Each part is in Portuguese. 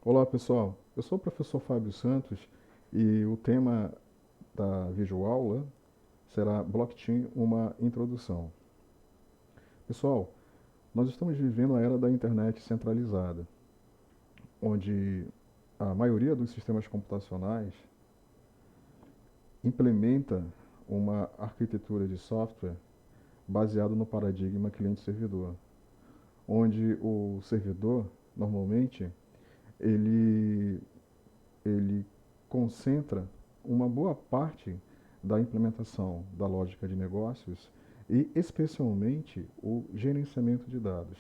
Olá pessoal, eu sou o professor Fábio Santos e o tema da videoaula será Blockchain, uma introdução. Pessoal, nós estamos vivendo a era da internet centralizada, onde a maioria dos sistemas computacionais implementa uma arquitetura de software baseado no paradigma cliente-servidor, onde o servidor, normalmente, ele ele concentra uma boa parte da implementação da lógica de negócios e, especialmente, o gerenciamento de dados.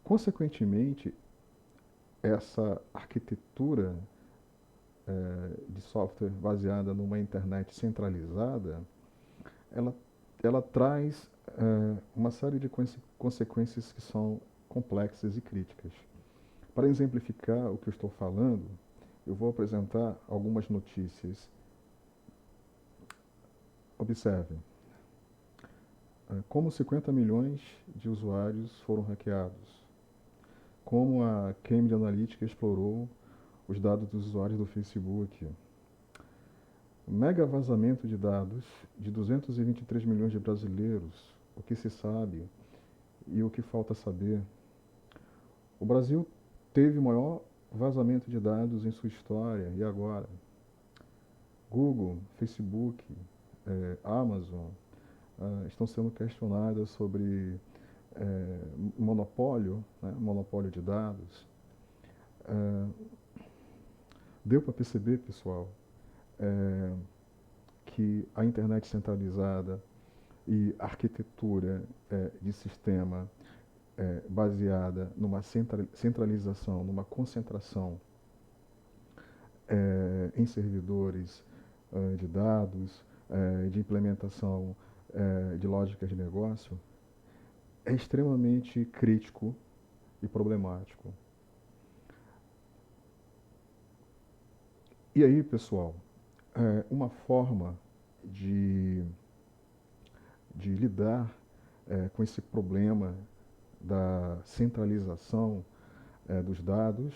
Consequentemente, essa arquitetura de software baseada numa internet centralizada, ela, ela traz uma série de consequências que são complexas e críticas. Para exemplificar o que eu estou falando, eu vou apresentar algumas notícias. Observem, como 50 milhões de usuários foram hackeados, como a Cambridge Analytica explorou os dados dos usuários do Facebook, mega vazamento de dados de 223 milhões de brasileiros, o que se sabe e o que falta saber. O Brasil teve o maior vazamento de dados em sua história, e agora? Google, Facebook, Amazon estão sendo questionadas sobre monopólio, né, monopólio de dados. Deu para perceber, pessoal, que a internet centralizada e arquitetura de sistema baseada numa centralização, numa concentração em servidores de dados, de implementação de lógicas de negócio, é extremamente crítico e problemático. E aí, pessoal, uma forma de, de lidar com esse problema da centralização dos dados,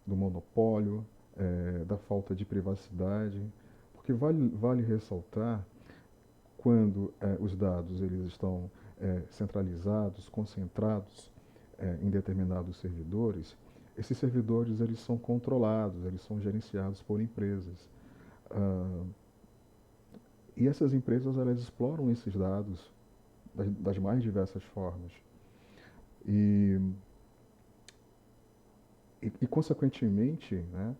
do monopólio, da falta de privacidade, porque vale ressaltar quando os dados eles estão centralizados, concentrados em determinados servidores, esses servidores eles são controlados, eles são gerenciados por empresas. Ah, e essas empresas elas exploram esses dados das mais diversas formas. E, consequentemente, né,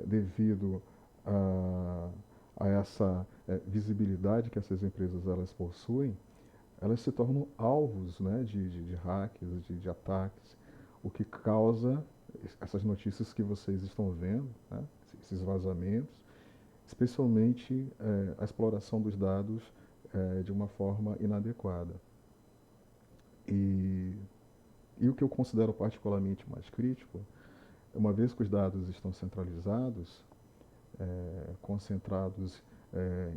devido a, a essa visibilidade que essas empresas elas possuem, elas se tornam alvos, né, de hacks, de ataques, o que causa essas notícias que vocês estão vendo, né, esses vazamentos, especialmente a exploração dos dados de uma forma inadequada. E, o que eu considero particularmente mais crítico, uma vez que os dados estão centralizados, concentrados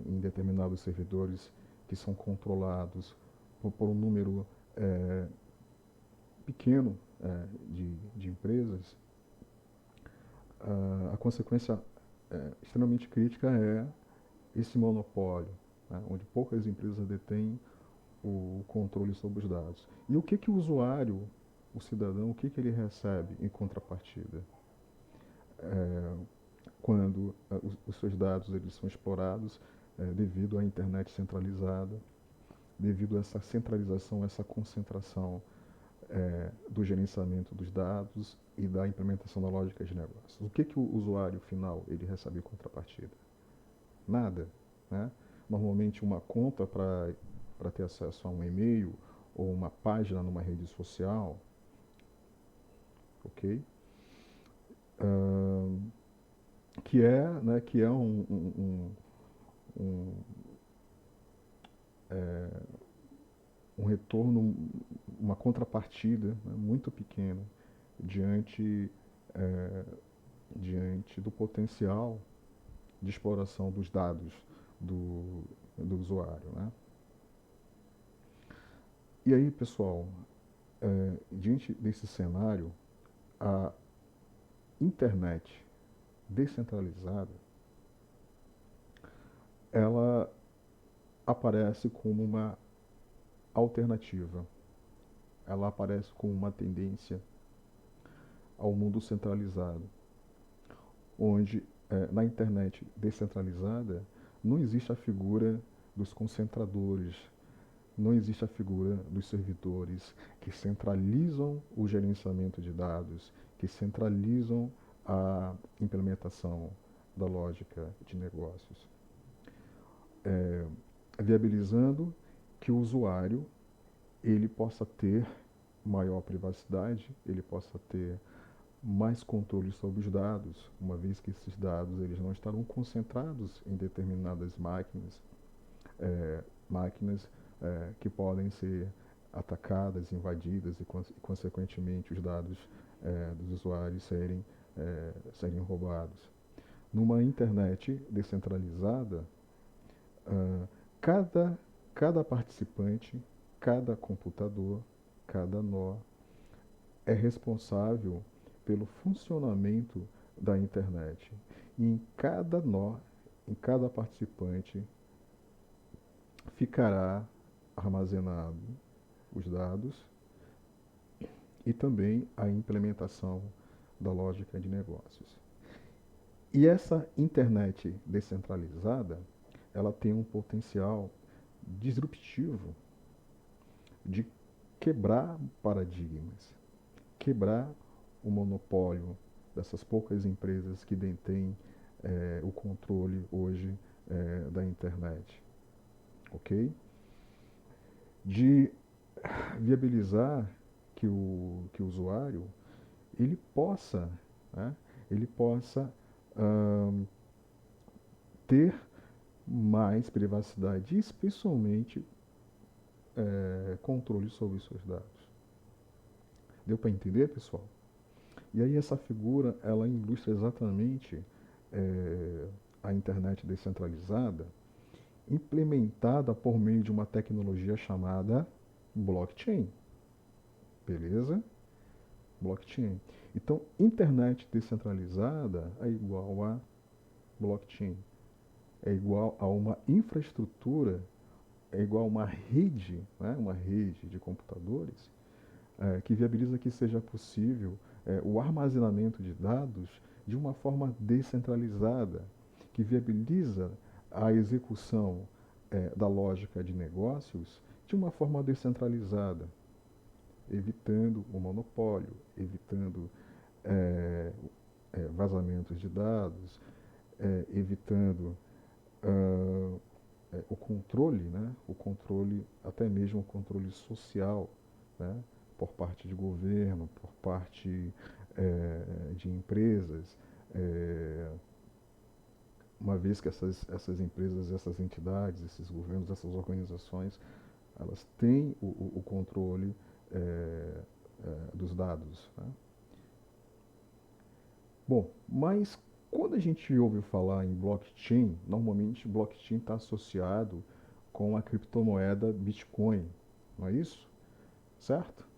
em determinados servidores que são controlados por um número pequeno de empresas, a consequência extremamente crítica é esse monopólio, né, onde poucas empresas detêm o controle sobre os dados. E o que o usuário, o cidadão, o que ele recebe em contrapartida? Quando os seus dados eles são explorados devido à internet centralizada, devido a essa centralização, essa concentração do gerenciamento dos dados e da implementação da lógica de negócios. O que o usuário final ele recebe em contrapartida? Nada. Né? Normalmente uma conta para ter acesso a um e-mail ou uma página numa rede social, ok? Uh, que é um, um retorno, uma contrapartida né, muito pequena diante, é, diante do potencial de exploração dos dados do usuário. Né? E aí, pessoal, diante desse cenário, a internet descentralizada, ela aparece como uma alternativa, ela aparece como uma tendência ao mundo centralizado, onde na internet descentralizada não existe a figura dos concentradores, não existe a figura dos servidores que centralizam o gerenciamento de dados, que centralizam a implementação da lógica de negócios, viabilizando que o usuário ele possa ter maior privacidade, ele possa ter mais controle sobre os dados, uma vez que esses dados eles não estarão concentrados em determinadas máquinas que podem ser atacadas, invadidas e, consequentemente, os dados dos usuários serem roubados. Numa internet descentralizada, uh, cada, cada participante, cada computador, cada nó é responsável pelo funcionamento da internet. E em cada nó, em cada participante, ficará armazenado os dados e também a implementação da lógica de negócios. E essa internet descentralizada, ela tem um potencial disruptivo de quebrar paradigmas, quebrar o monopólio dessas poucas empresas que detêm o controle hoje da internet, ok? De viabilizar que o usuário ele possa, né, ele possa ter mais privacidade, especialmente controle sobre os seus dados. Deu para entender, pessoal? E aí essa figura, ela ilustra exatamente a internet descentralizada, implementada por meio de uma tecnologia chamada blockchain. Beleza? Blockchain. Então, internet descentralizada é igual a blockchain. É igual a uma infraestrutura, é igual a uma rede, né? Uma rede de computadores que viabiliza que seja possível o armazenamento de dados de uma forma descentralizada, que viabiliza a execução da lógica de negócios de uma forma descentralizada, evitando o monopólio, evitando vazamentos de dados, evitando o controle, né? O controle, até mesmo o controle social, né? Por parte de governo, por parte de empresas, uma vez que essas empresas, essas entidades, esses governos, essas organizações, elas têm o controle dos dados. Né? Bom, mas quando a gente ouve falar em blockchain, normalmente blockchain está associado com a criptomoeda Bitcoin, não é isso? Certo?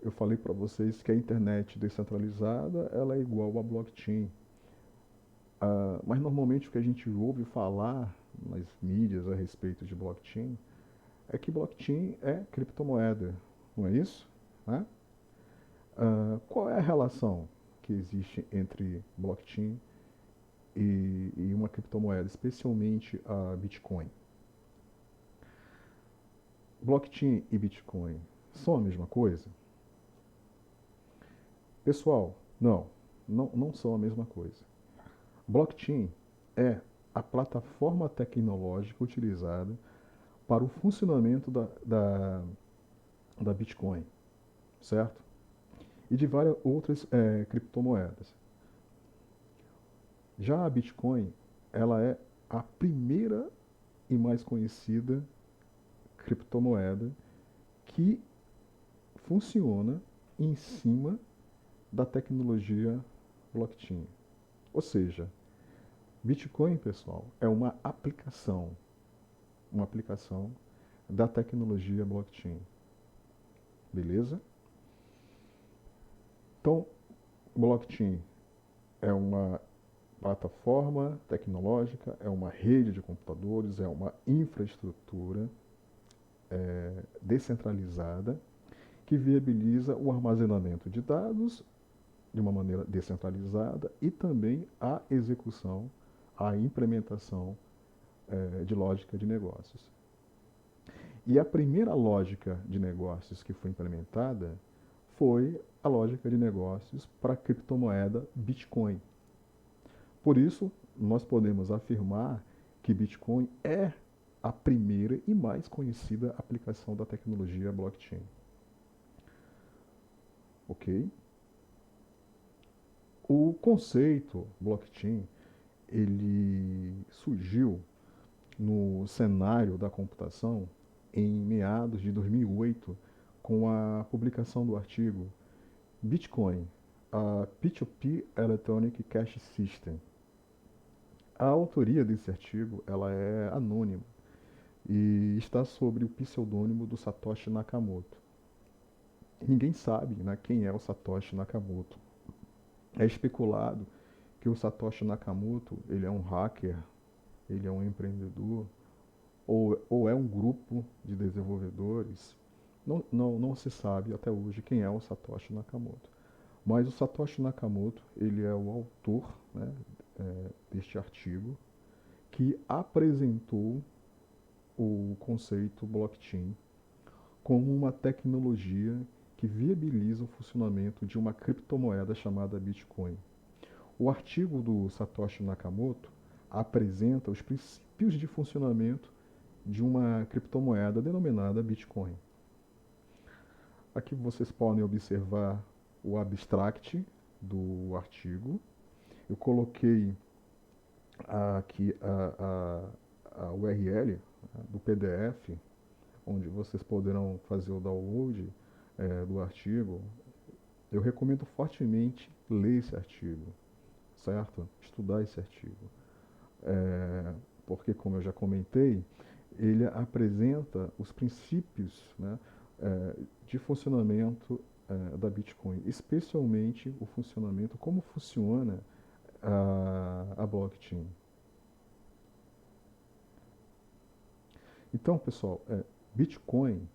Eu falei para vocês que a internet descentralizada ela é igual a blockchain. Mas normalmente o que a gente ouve falar nas mídias a respeito de blockchain é que blockchain é criptomoeda, não é isso? Né? Qual é a relação que existe entre blockchain e uma criptomoeda, especialmente a Bitcoin? Blockchain e Bitcoin são a mesma coisa? Pessoal, não são a mesma coisa. Blockchain é a plataforma tecnológica utilizada para o funcionamento da Bitcoin, certo? E de várias outras criptomoedas. Já a Bitcoin, ela é a primeira e mais conhecida criptomoeda que funciona em cima da tecnologia blockchain. Ou seja, Bitcoin, pessoal, é uma aplicação da tecnologia blockchain. Beleza? Então, blockchain é uma plataforma tecnológica, é uma rede de computadores, é uma infraestrutura descentralizada que viabiliza o armazenamento de dados de uma maneira descentralizada e também a execução, a implementação de lógica de negócios. E a primeira lógica de negócios que foi implementada foi a lógica de negócios para a criptomoeda Bitcoin. Por isso, nós podemos afirmar que Bitcoin é a primeira e mais conhecida aplicação da tecnologia blockchain. Ok? O conceito blockchain, ele surgiu no cenário da computação em meados de 2008 com a publicação do artigo Bitcoin, a P2P Electronic Cash System. A autoria desse artigo ela é anônima e está sobre o pseudônimo do Satoshi Nakamoto. Ninguém sabe, né, quem é o Satoshi Nakamoto. É especulado que o Satoshi Nakamoto ele é um hacker, ele é um empreendedor, ou é um grupo de desenvolvedores. Não se sabe até hoje quem é o Satoshi Nakamoto. Mas o Satoshi Nakamoto ele é o autor, né, deste artigo que apresentou o conceito blockchain como uma tecnologia que viabiliza o funcionamento de uma criptomoeda chamada Bitcoin. O artigo do Satoshi Nakamoto apresenta os princípios de funcionamento de uma criptomoeda denominada Bitcoin. Aqui vocês podem observar o abstract do artigo. Eu coloquei aqui a URL do PDF, onde vocês poderão fazer o download do artigo. Eu recomendo fortemente ler esse artigo, certo? Estudar esse artigo. Porque, como eu já comentei, ele apresenta os princípios, né, de funcionamento da Bitcoin, especialmente o funcionamento, como funciona a blockchain. Então, pessoal, Bitcoin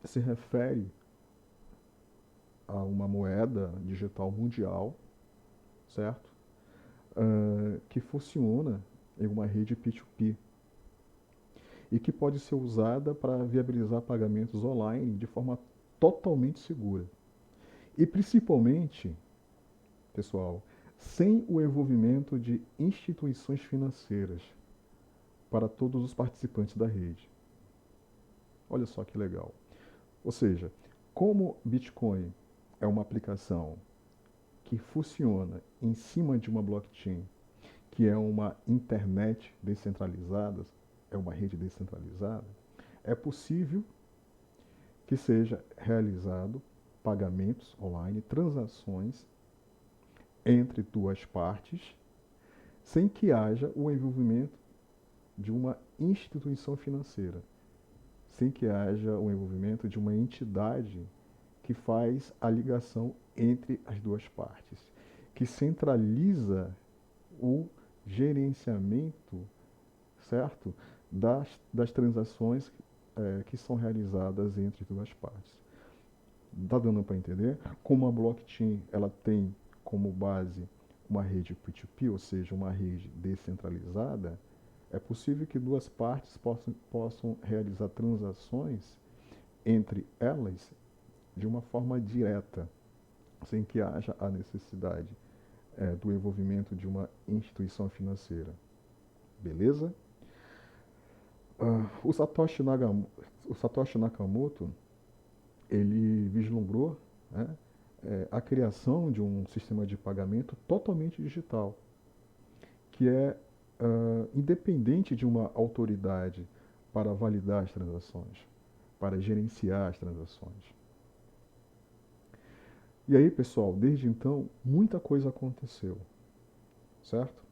se refere a uma moeda digital mundial, certo? Que funciona em uma rede P2P e que pode ser usada para viabilizar pagamentos online de forma totalmente segura. E principalmente, pessoal, sem o envolvimento de instituições financeiras para todos os participantes da rede. Olha só que legal. Ou seja, como Bitcoin é uma aplicação que funciona em cima de uma blockchain, que é uma internet descentralizada, é uma rede descentralizada, é possível que seja realizado pagamentos online, transações entre duas partes, sem que haja o envolvimento de uma instituição financeira, sem que haja o envolvimento de uma entidade que faz a ligação entre as duas partes, que centraliza o gerenciamento, certo, das transações que são realizadas entre duas partes. Está dando para entender? Como a blockchain ela tem como base uma rede P2P, ou seja, uma rede descentralizada, é possível que duas partes possam realizar transações entre elas de uma forma direta, sem que haja a necessidade do envolvimento de uma instituição financeira. Beleza? O Satoshi Nakamoto ele vislumbrou, né, a criação de um sistema de pagamento totalmente digital, que é independente de uma autoridade para validar as transações, para gerenciar as transações. E aí, pessoal, desde então, muita coisa aconteceu, certo?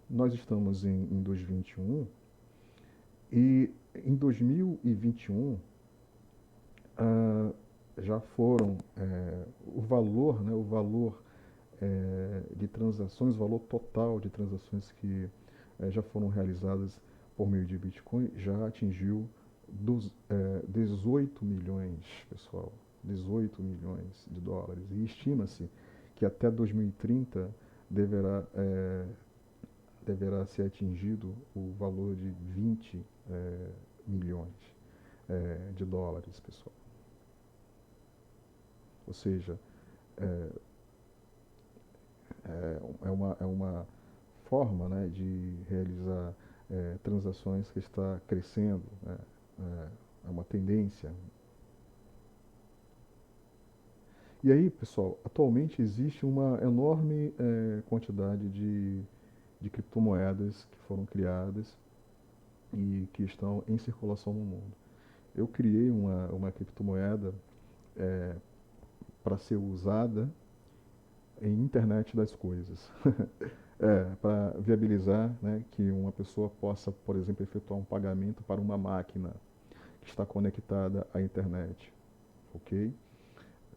Nós estamos em 2021 E em 2021, já foram, o valor, né, o valor de transações, o valor total de transações que já foram realizadas por meio de Bitcoin já atingiu 18 milhões, pessoal, 18 milhões de dólares. E estima-se que até 2030 deverá, deverá ser atingido o valor de 20 milhões de dólares, pessoal. Ou seja, é uma forma, né, de realizar transações que está crescendo, né, é uma tendência. E aí, pessoal, atualmente existe uma enorme quantidade de criptomoedas que foram criadas e que estão em circulação no mundo. Eu criei uma criptomoeda para ser usada em internet das coisas. Para viabilizar, né, que uma pessoa possa, por exemplo, efetuar um pagamento para uma máquina que está conectada à internet. Ok?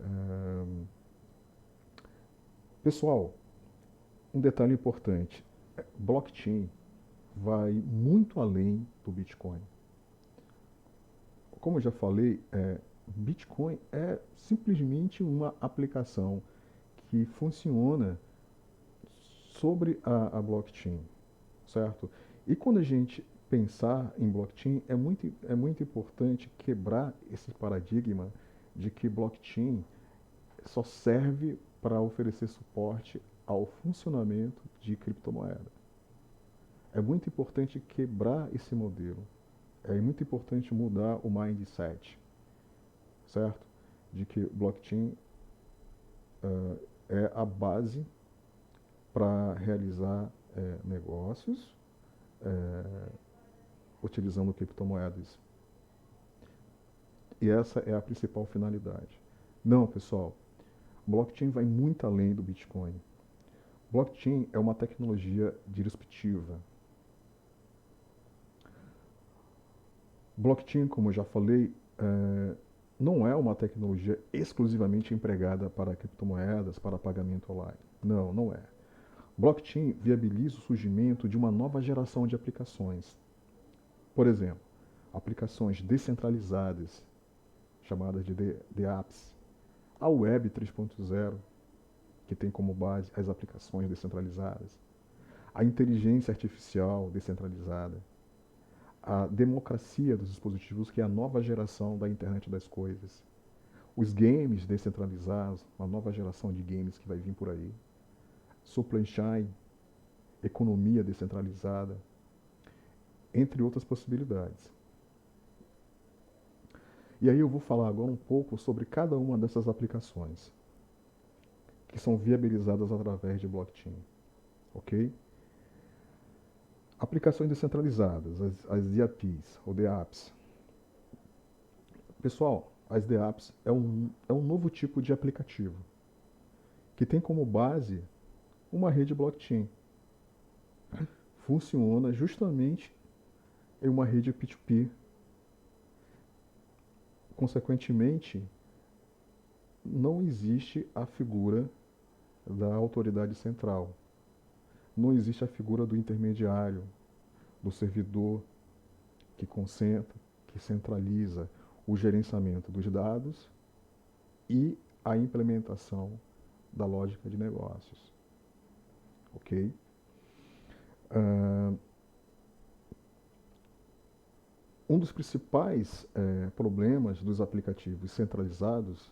Ahn, Pessoal, um detalhe importante: blockchain vai muito além do Bitcoin. Como eu já falei, Bitcoin é simplesmente uma aplicação que funciona sobre a blockchain, certo? E quando a gente pensar em blockchain, é muito importante quebrar esse paradigma de que blockchain só serve para oferecer suporte ao funcionamento de criptomoeda. É muito importante quebrar esse modelo. É muito importante mudar o mindset, certo? De que blockchain é a base para realizar negócios utilizando criptomoedas. E essa é a principal finalidade. Não, pessoal, blockchain vai muito além do Bitcoin. Blockchain é uma tecnologia disruptiva. Blockchain, como eu já falei, não é uma tecnologia exclusivamente empregada para criptomoedas, para pagamento online. Não, não é. Blockchain viabiliza o surgimento de uma nova geração de aplicações. Por exemplo, aplicações descentralizadas, chamadas de DApps. A Web 3.0, que tem como base as aplicações descentralizadas. A inteligência artificial descentralizada. A democracia dos dispositivos, que é a nova geração da internet das coisas. Os games descentralizados, uma nova geração de games que vai vir por aí. Supply chain, economia descentralizada, entre outras possibilidades. E aí eu vou falar agora um pouco sobre cada uma dessas aplicações que são viabilizadas através de blockchain, ok? Aplicações descentralizadas, as DApps ou DApps. Pessoal, as DApps é um novo tipo de aplicativo que tem como base uma rede blockchain. Funciona justamente em uma rede P2P. Consequentemente, não existe a figura da autoridade central. Não existe a figura do intermediário, do servidor que concentra, que centraliza o gerenciamento dos dados e a implementação da lógica de negócios. Ok? Um dos principais problemas dos aplicativos centralizados,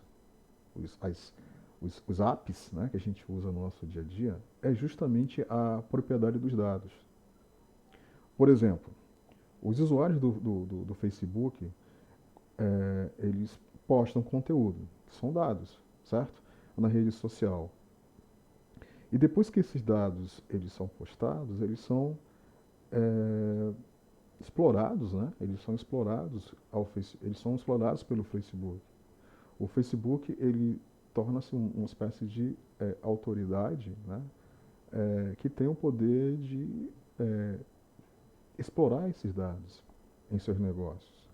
os apps, né, que a gente usa no nosso dia a dia, é justamente a propriedade dos dados. Por exemplo, os usuários do Facebook, eles postam conteúdo, que são dados, certo? Na rede social. E depois que esses dados eles são postados, eles são explorados, né? Eles são explorados eles são explorados pelo Facebook. O Facebook ele torna-se uma espécie de autoridade, né? Que tem o poder de explorar esses dados. em seus negócios,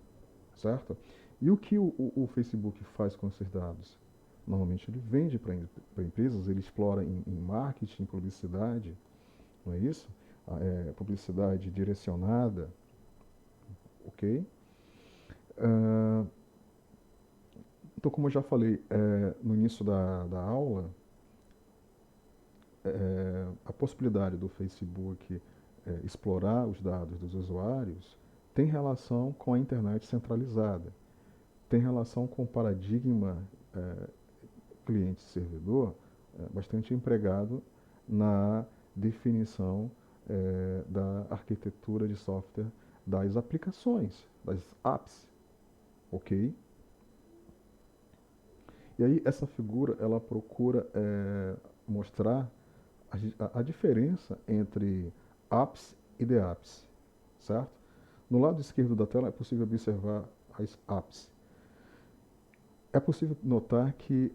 certo? E o que o Facebook faz com esses dados? Normalmente ele vende para empresas, ele explora em marketing, publicidade, não é isso? Publicidade direcionada, ok? Ah, então, como eu já falei no início da aula, a possibilidade do Facebook explorar os dados dos usuários tem relação com a internet centralizada, tem relação com o paradigma cliente-servidor bastante empregado na definição da arquitetura de software das aplicações, das apps, ok? E aí essa figura ela procura mostrar a diferença entre apps e DApps, certo? No lado esquerdo da tela é possível observar as apps. É possível notar que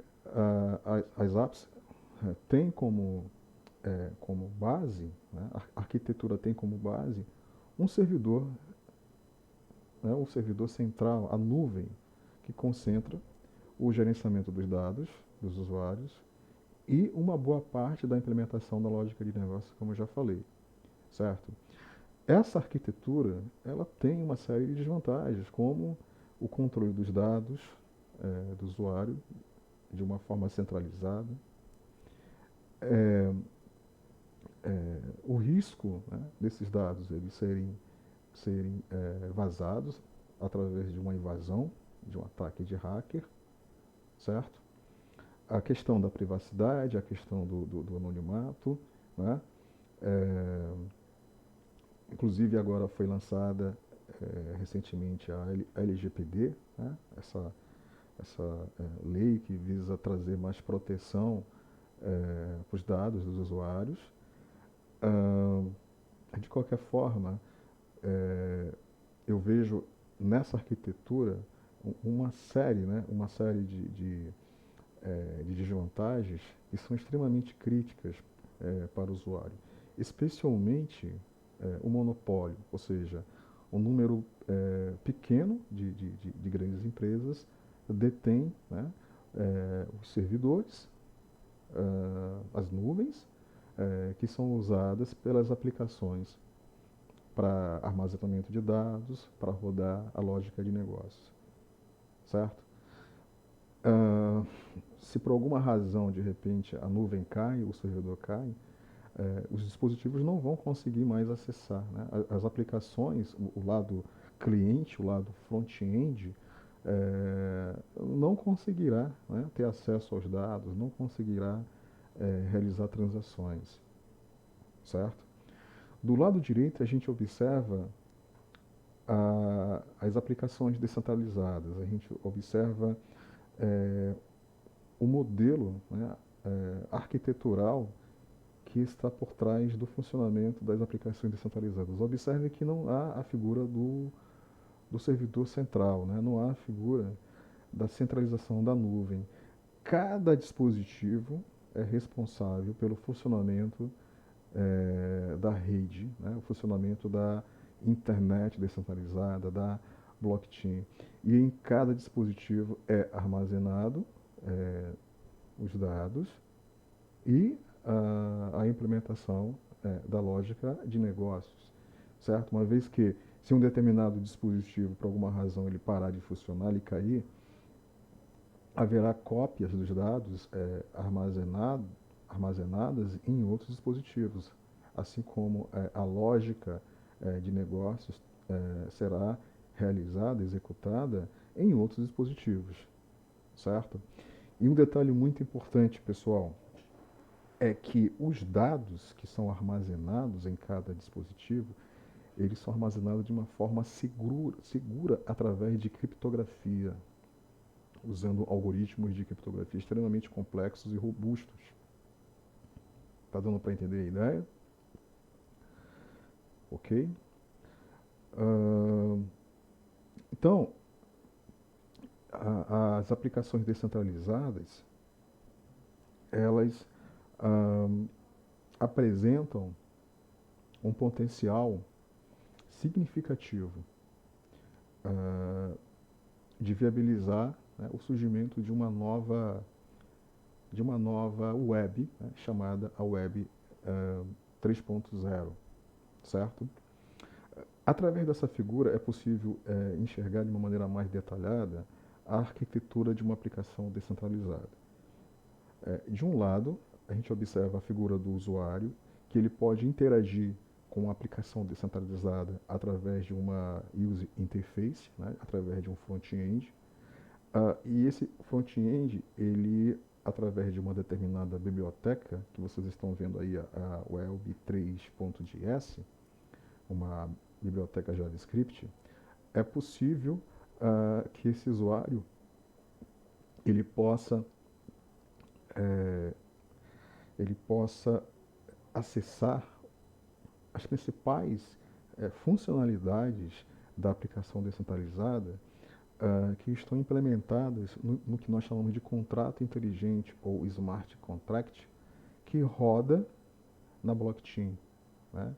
as apps têm como base, né, a arquitetura tem como base um servidor, né, o servidor central, a nuvem, que concentra o gerenciamento dos dados dos usuários e uma boa parte da implementação da lógica de negócio, como eu já falei, certo? Essa arquitetura, ela tem uma série de desvantagens, como o controle dos dados do usuário de uma forma centralizada, o risco, né, desses dados eles serem vazados através de uma invasão, de um ataque de hacker, certo? A questão da privacidade, a questão do anonimato, né? Inclusive agora foi lançada recentemente a LGPD, né? Essa lei que visa trazer mais proteção para os dados dos usuários. De qualquer forma, eu vejo nessa arquitetura uma série de desvantagens que são extremamente críticas para o usuário, especialmente o monopólio, ou seja, um número pequeno de grandes empresas detém, né, os servidores, as nuvens, que são usadas pelas aplicações para armazenamento de dados, para rodar a lógica de negócio, certo? Se por alguma razão, de repente, a nuvem cai, o servidor cai, os dispositivos não vão conseguir mais acessar, né? As aplicações, o lado cliente, o lado front-end, não conseguirá, né, ter acesso aos dados, não conseguirá realizar transações, certo? Do lado direito, a gente observa as aplicações descentralizadas, a gente observa o modelo, né, arquitetural que está por trás do funcionamento das aplicações descentralizadas. Observe que não há a figura do servidor central, né? Não há a figura da centralização da nuvem. Cada dispositivo é responsável pelo funcionamento da rede, né? O funcionamento da internet descentralizada, da blockchain. E em cada dispositivo é armazenado os dados e a implementação da lógica de negócios, certo? Uma vez que, se um determinado dispositivo, por alguma razão, ele parar de funcionar, ele cair, haverá cópias dos dados armazenadas em outros dispositivos, assim como a lógica de negócios será realizada, executada em outros dispositivos, certo? E um detalhe muito importante, pessoal, é que os dados que são armazenados em cada dispositivo, eles são armazenados de uma forma segura através de criptografia, usando algoritmos de criptografia extremamente complexos e robustos. Está dando para entender a ideia? Ok? Então, as aplicações descentralizadas, elas apresentam um potencial significativo de viabilizar, né, o surgimento de uma nova web, né, chamada a Web 3.0, certo? Através dessa figura é possível enxergar de uma maneira mais detalhada a arquitetura de uma aplicação descentralizada. De um lado, a gente observa a figura do usuário, que ele pode interagir com a aplicação descentralizada através de uma user interface, né, através de um front-end. E esse front-end, ele, através de uma determinada biblioteca, que vocês estão vendo aí, a Web 3.js, uma biblioteca JavaScript, é possível que esse usuário ele possa, ele possa acessar as principais funcionalidades da aplicação descentralizada que estão implementadas no que nós chamamos de contrato inteligente ou smart contract, que roda na blockchain, né?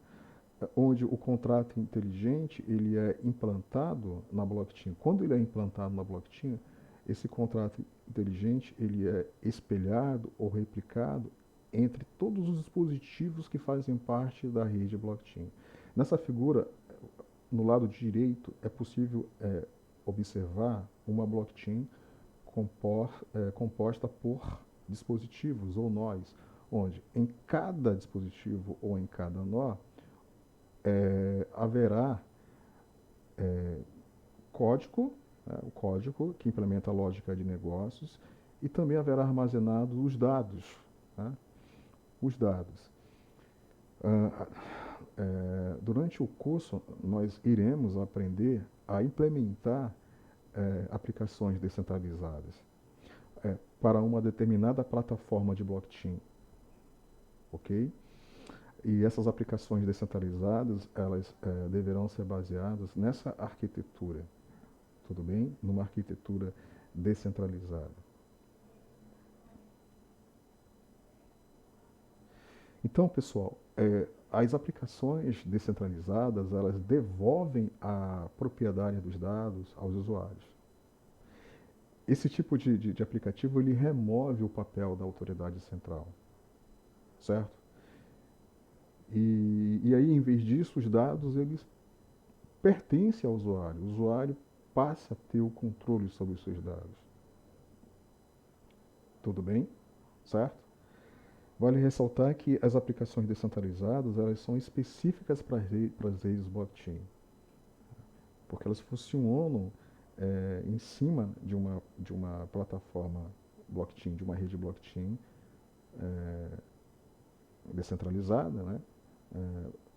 Onde o contrato inteligente ele é implantado na blockchain. Quando ele é implantado na blockchain, esse contrato inteligente ele é espelhado ou replicado entre todos os dispositivos que fazem parte da rede blockchain. Nessa figura, no lado direito, é possível observar uma blockchain composta por dispositivos ou nós, onde em cada dispositivo ou em cada nó haverá código, né, o código que implementa a lógica de negócios, e também haverá armazenados os dados. Né, os dados. Durante o curso, nós iremos aprender a implementar aplicações descentralizadas para uma determinada plataforma de blockchain, ok? E essas aplicações descentralizadas, elas deverão ser baseadas nessa arquitetura, tudo bem? Numa arquitetura descentralizada. Então, pessoal, as aplicações descentralizadas, elas devolvem a propriedade dos dados aos usuários. Esse tipo de aplicativo, ele remove o papel da autoridade central, certo? E aí, em vez disso, os dados, eles pertencem ao usuário. O usuário passa a ter o controle sobre os seus dados. Tudo bem? Certo? Vale ressaltar que as aplicações descentralizadas, elas são específicas para as redes blockchain, porque elas funcionam em cima de uma plataforma blockchain, de uma rede blockchain descentralizada, né,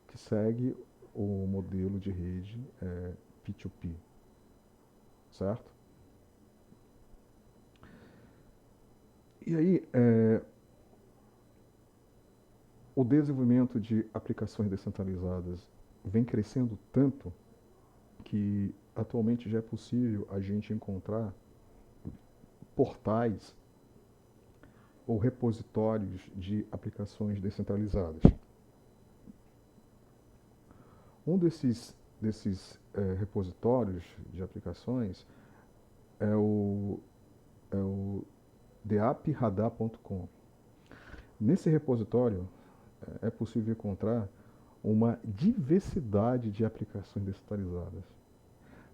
que segue o modelo de rede P2P, certo? E aí, o desenvolvimento de aplicações descentralizadas vem crescendo tanto que atualmente já é possível a gente encontrar portais ou repositórios de aplicações descentralizadas. Um desses repositórios de aplicações é o deapradar.com. Nesse repositório é possível encontrar uma diversidade de aplicações descentralizadas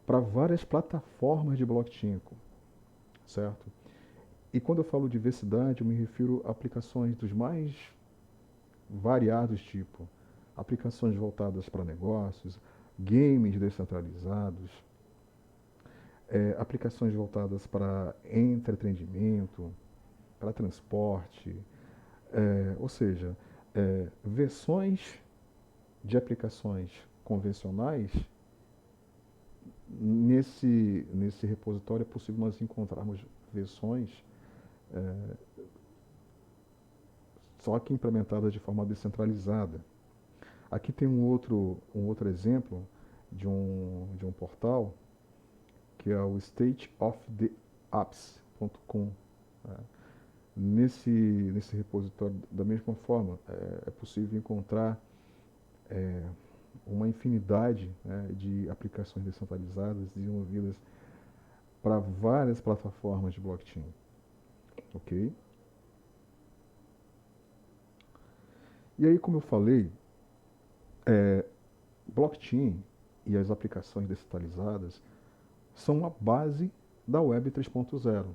para várias plataformas de blockchain, certo? E quando eu falo diversidade, eu me refiro a aplicações dos mais variados tipos. Aplicações voltadas para negócios, games descentralizados, aplicações voltadas para entretenimento, para transporte, ou seja, versões de aplicações convencionais. Nesse repositório é possível nós encontrarmos versões só que implementadas de forma descentralizada. Aqui tem um outro exemplo de um portal que é o stateoftheapps.com. Né? Nesse repositório, da mesma forma, é possível encontrar uma infinidade, né, de aplicações descentralizadas desenvolvidas para várias plataformas de blockchain, ok? E aí, como eu falei, blockchain e as aplicações descentralizadas são a base da Web 3.0,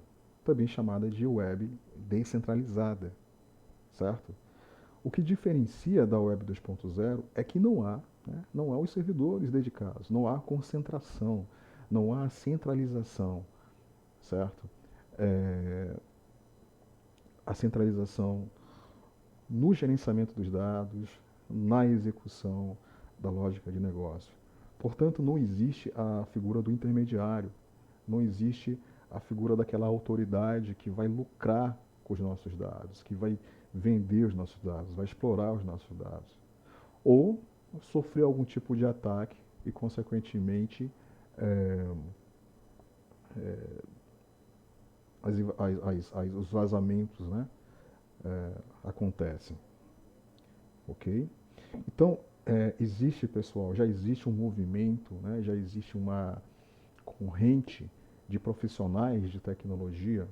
também chamada de Web descentralizada, certo? O que diferencia da Web 2.0 é que não há, né, não há os servidores dedicados, não há concentração, não há centralização, certo? É, a centralização no gerenciamento dos dados, na execução da lógica de negócio. Portanto, não existe a figura do intermediário, não existe a figura daquela autoridade que vai lucrar com os nossos dados, que vai vender os nossos dados, vai explorar os nossos dados. Ou sofrer algum tipo de ataque e, consequentemente, é, os vazamentos, né, acontecem. Ok? Então, existe, pessoal, já existe um movimento, né, já existe uma corrente de profissionais de tecnologia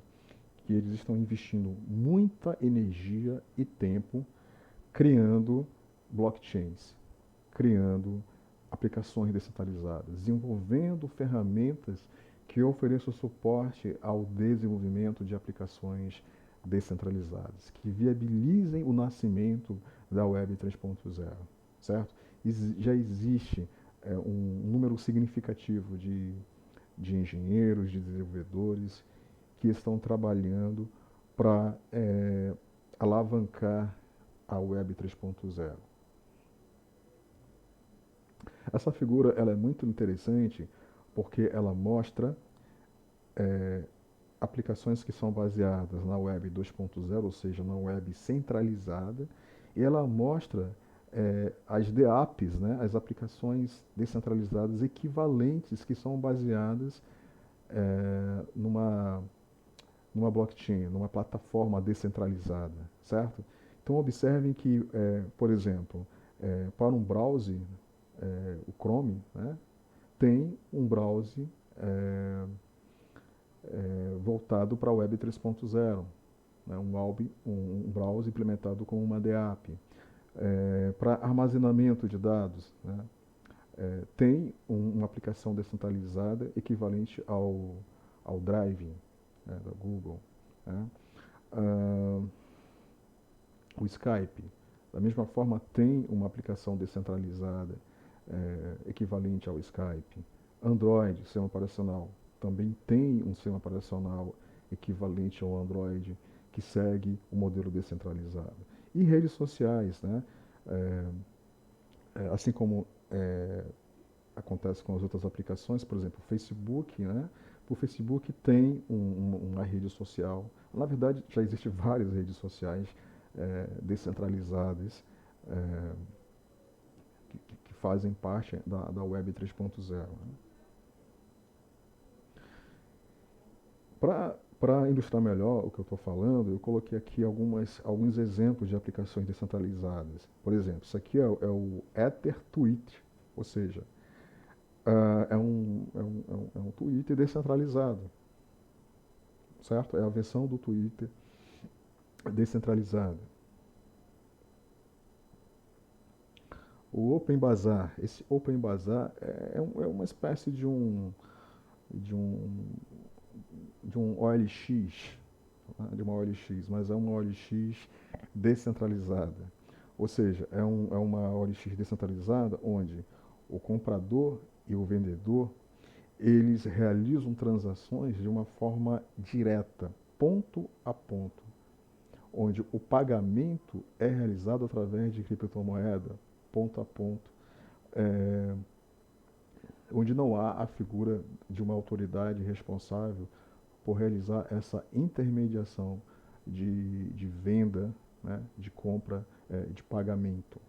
que eles estão investindo muita energia e tempo criando blockchains, criando aplicações descentralizadas, desenvolvendo ferramentas que ofereçam suporte ao desenvolvimento de aplicações descentralizadas, que viabilizem o nascimento da Web 3.0, certo? Já existe um número significativo de engenheiros, de desenvolvedores que estão trabalhando para alavancar a Web 3.0. Essa figura ela é muito interessante porque ela mostra aplicações que são baseadas na Web 2.0, ou seja, na web centralizada, e ela mostra as DApps, né, as aplicações descentralizadas equivalentes que são baseadas numa blockchain, numa plataforma descentralizada, certo? Então observem que, por exemplo, para um browser, o Chrome, né, tem um browser voltado para a Web 3.0, né, um browser implementado com uma DApp. Para armazenamento de dados, né, tem uma aplicação descentralizada equivalente ao Drive, né, da Google. Né? O Skype, da mesma forma, tem uma aplicação descentralizada equivalente ao Skype. Android, sistema operacional, também tem um sistema operacional equivalente ao Android que segue o modelo descentralizado. E redes sociais, né? Assim como acontece com as outras aplicações, por exemplo, o Facebook, né? O Facebook tem uma rede social. Na verdade, já existem várias redes sociais descentralizadas que fazem parte da Web 3.0. Né? Para ilustrar melhor o que eu estou falando, eu coloquei aqui alguns exemplos de aplicações descentralizadas. Por exemplo, isso aqui é o EtherTweet, ou seja, é um Twitter descentralizado, certo? É a versão do Twitter descentralizada. O OpenBazaar, esse OpenBazaar é uma espécie de um, de um OLX, né? De uma OLX, mas é uma OLX descentralizada. Ou seja, é uma OLX descentralizada onde o comprador e o vendedor eles realizam transações de uma forma direta, ponto a ponto, onde o pagamento é realizado através de criptomoeda, ponto a ponto, onde não há a figura de uma autoridade responsável por realizar essa intermediação de venda, né, de compra, de pagamento.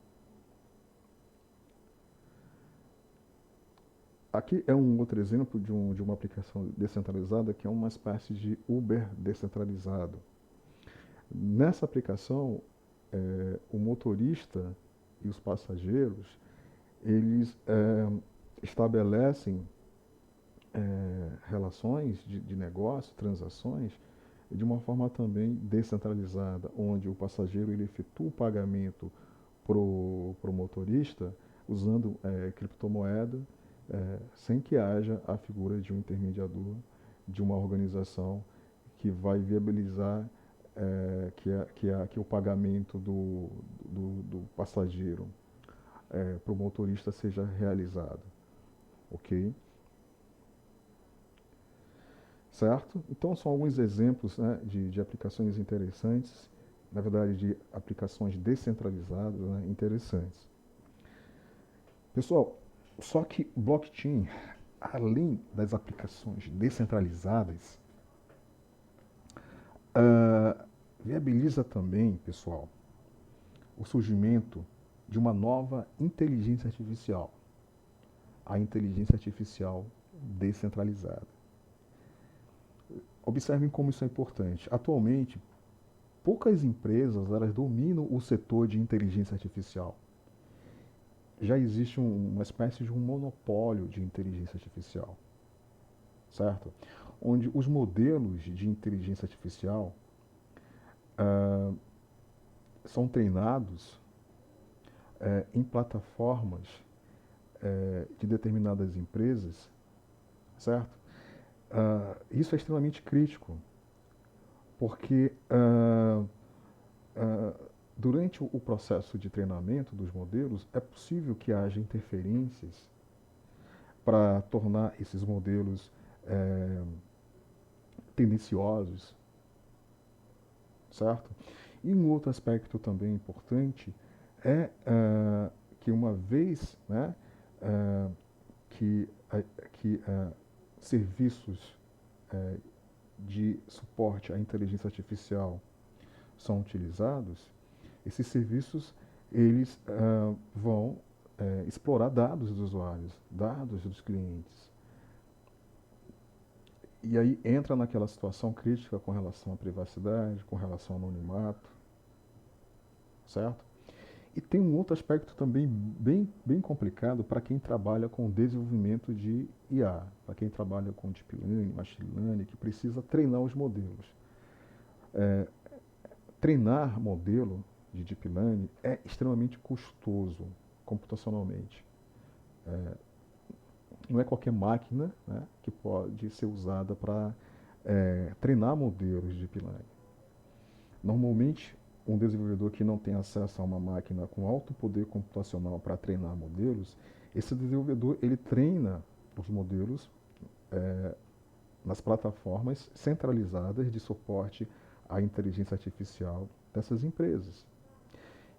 Aqui é um outro exemplo de uma aplicação descentralizada que é uma espécie de Uber descentralizado. Nessa aplicação, o motorista e os passageiros eles estabelecem relações de negócio, transações, de uma forma também descentralizada, onde o passageiro ele efetua o pagamento pro motorista usando criptomoeda, sem que haja a figura de um intermediador, de uma organização que vai viabilizar que o pagamento do passageiro para o motorista seja realizado, ok? Certo? Então são alguns exemplos, né, de aplicações interessantes, na verdade de aplicações descentralizadas, né, interessantes. Pessoal, só que blockchain, além das aplicações descentralizadas, viabiliza também, pessoal, o surgimento de uma nova inteligência artificial, a inteligência artificial descentralizada. Observem como isso é importante. Atualmente, poucas empresas elas dominam o setor de inteligência artificial. Já existe uma espécie de um monopólio de inteligência artificial, certo? Onde os modelos de inteligência artificial são treinados em plataformas de determinadas empresas, certo? Isso é extremamente crítico, porque durante o processo de treinamento dos modelos é possível que haja interferências para tornar esses modelos tendenciosos, certo? E um outro aspecto também importante é que uma vez, né, que, que serviços de suporte à inteligência artificial são utilizados, esses serviços eles vão explorar dados dos usuários, dados dos clientes. E aí entra naquela situação crítica com relação à privacidade, com relação ao anonimato, certo? E tem um outro aspecto também bem complicado para quem trabalha com desenvolvimento de IA, para quem trabalha com Deep Learning, Machine Learning, que precisa treinar os modelos. Treinar modelo de Deep Learning é extremamente custoso computacionalmente. Não é qualquer máquina, né, que pode ser usada para treinar modelos de Deep Learning. Normalmente, um desenvolvedor que não tem acesso a uma máquina com alto poder computacional para treinar modelos, esse desenvolvedor ele treina os modelos nas plataformas centralizadas de suporte à inteligência artificial dessas empresas.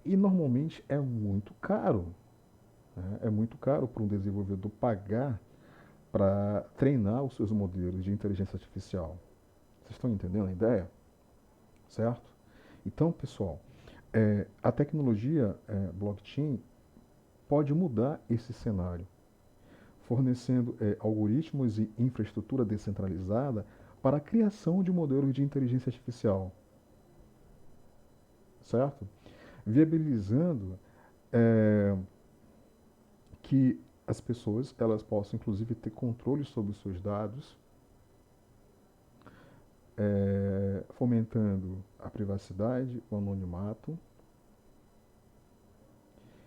E normalmente é muito caro. Né? É muito caro para um desenvolvedor pagar para treinar os seus modelos de inteligência artificial. Vocês estão entendendo a ideia? Certo? Então, pessoal, a tecnologia blockchain pode mudar esse cenário, fornecendo algoritmos e infraestrutura descentralizada para a criação de modelos de inteligência artificial, certo? Viabilizando que as pessoas elas possam, inclusive, ter controle sobre os seus dados, fomentando a privacidade, o anonimato.